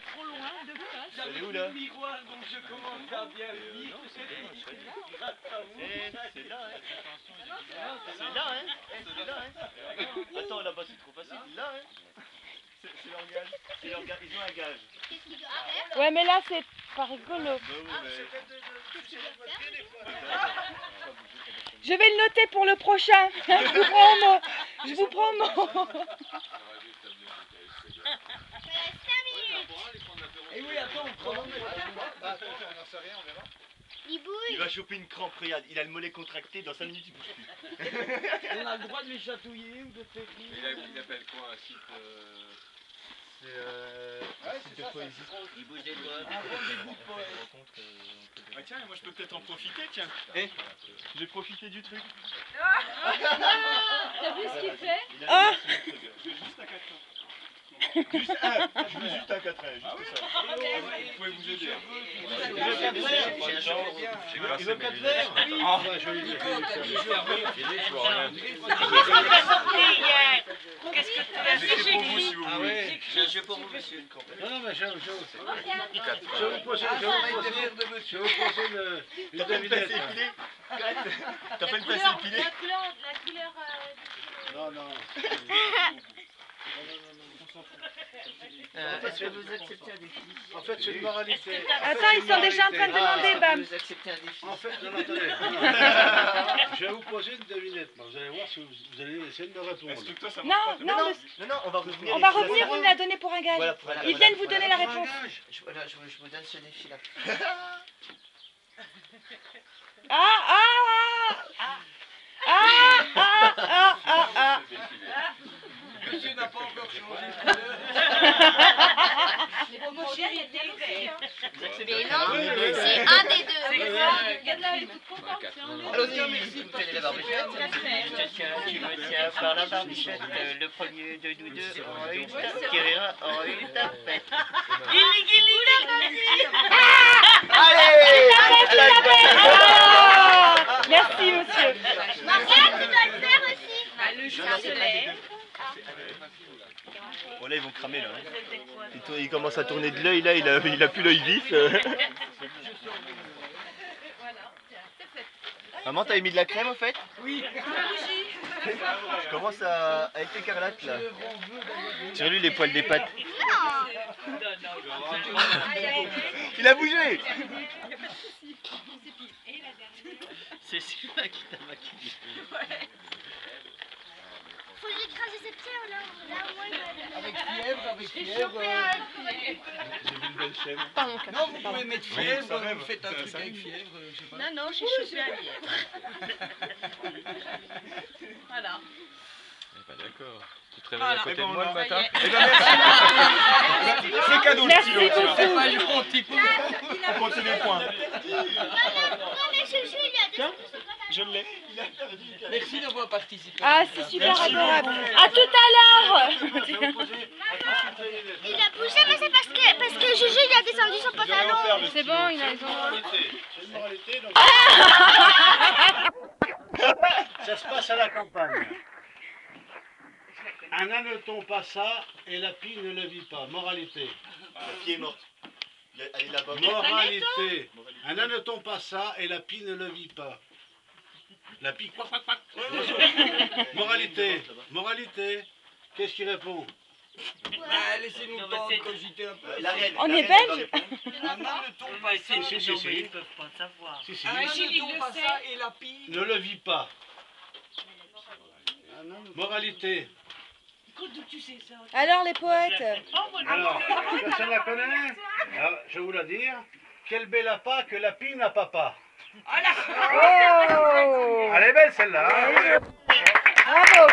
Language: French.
est trop loin de face. Elle est où là? Donc je commence à bien vivre. C'est là, hein. C'est là, hein. C'est là, hein. Attends, là-bas c'est trop facile. Là, hein. C'est leur gage. C'est leur gage. Ils ont un gage. Ouais, mais là, c'est pas rigolo. Je vais le noter pour le prochain. Je vous prends au mot. Je vous prends au mot. Et oui, attends, on chronomètre. Il va choper une crampe, regarde. Il a le mollet contracté. Dans 5 minutes, il bouge plus. On a le droit de les chatouiller ou de faire rire. Il appelle quoi un site C'est site de poésie. Il bouge des doigts. Ah tiens, moi je peux peut-être en profiter, tiens. Eh, j'ai profité du truc. T'as vu ce qu'il fait? Ah. Je vais juste à 4 ans. Juste un, je veux juste un 4 ans, juste ça. Vous pouvez vous aider. Il veut 4 verres. Qu'est-ce que tu as fait? C'est pour vous si vous voulez. J'ai un jeu pour vous, monsieur. Non, non, mais je vous pose une T'as pas une pince épilée? T'as pas une pince épilée? La couleur Non, non. Est-ce que vous acceptez un défi? En fait, c'est une moralité. Attends, ils sont déjà en train de demander, Bam. Vous acceptez un défi? En fait, non, attendez. Je vais vous poser une devinette. Vous allez voir si vous allez essayer de me répondre. Est-ce que toi ça Non, marche pas? non, Non, on va revenir. on va revenir, on l'a donné pour un gage. Voilà, pour un Ils viennent vous donner la réponse. Je vous donne ce défi-là. Ah, ah, ah. Ah, ah, ah, ah, ah. Monsieur n'a pas encore changé de couleur. Mon chéri est élevé. Mais non, c'est un des deux. Regarde là, elle est toute contente. C'est un des deux. Allons-y, vous tenez la barbichette. Tu Tu me tiens par la barbichette. Le premier de nous deux aura une tape qui rira, aura une tapette. Allez, merci, monsieur. Morgane, tu dois le faire aussi. Le chapelet. Bon là ils vont cramer là. Il commence à tourner de l'œil là, il a plus l'œil vif. Maman, t'avais mis de la crème au fait? Oui. Je commence à être écarlate là. Tire-lui les poils des pattes. Il a bougé. C'est celui-là qui t'a maquillé. Faut lui écraser ses pieds là. Là au moins il va. Avec fièvre. J'ai vu une belle chaîne. Non, vous pouvez mettre fièvre, ça rêve. vous faites un Ça truc rêve. avec fièvre, je sais pas. Non, non, j'ai chopé un lièvre. Voilà. D'accord. Tu te Voilà. réveilles à côté de moi le Ça y matin? est. Eh ben merci. C'est cadeau le Merci stylo, tu vois. beaucoup. C'est pas gentil pour moi. On compte les points. Non mais Chouchou il y a des Tiens, je l'ai. Merci d'avoir participé. Ah, c'est super Merci adorable. beaucoup. À tout à l'heure. Il a bougé mais c'est parce que Juju il a descendu son pantalon. C'est bon, il a raison. C'est une moralité, donc. Ça se passe à la campagne. Un âneton passa et la pie ne le vit pas. Moralité. La fille est morte. Elle est là-bas. Moralité. Un âneton passa et la pie ne le vit pas. La pie, quack, quack, quack. Moralité. Moralité. Qu'est-ce qu'il répond? Ah, laissez-nous le temps de cogiter un peu. La reine, On la est reine, belge. Un âneton passa. Si, si, si. Ils peuvent pas savoir. Si, si. Un Gilles, il âneton le passa et la pie. Ne le vit pas. Moralité. Écoute, d'où tu sais ça? Alors, les poètes. Alors, personne la connaît? Alors, je vais vous la dire. Quel bel appât que la pie n'a pas. Oh. Elle est belle celle-là. Hein? Bravo.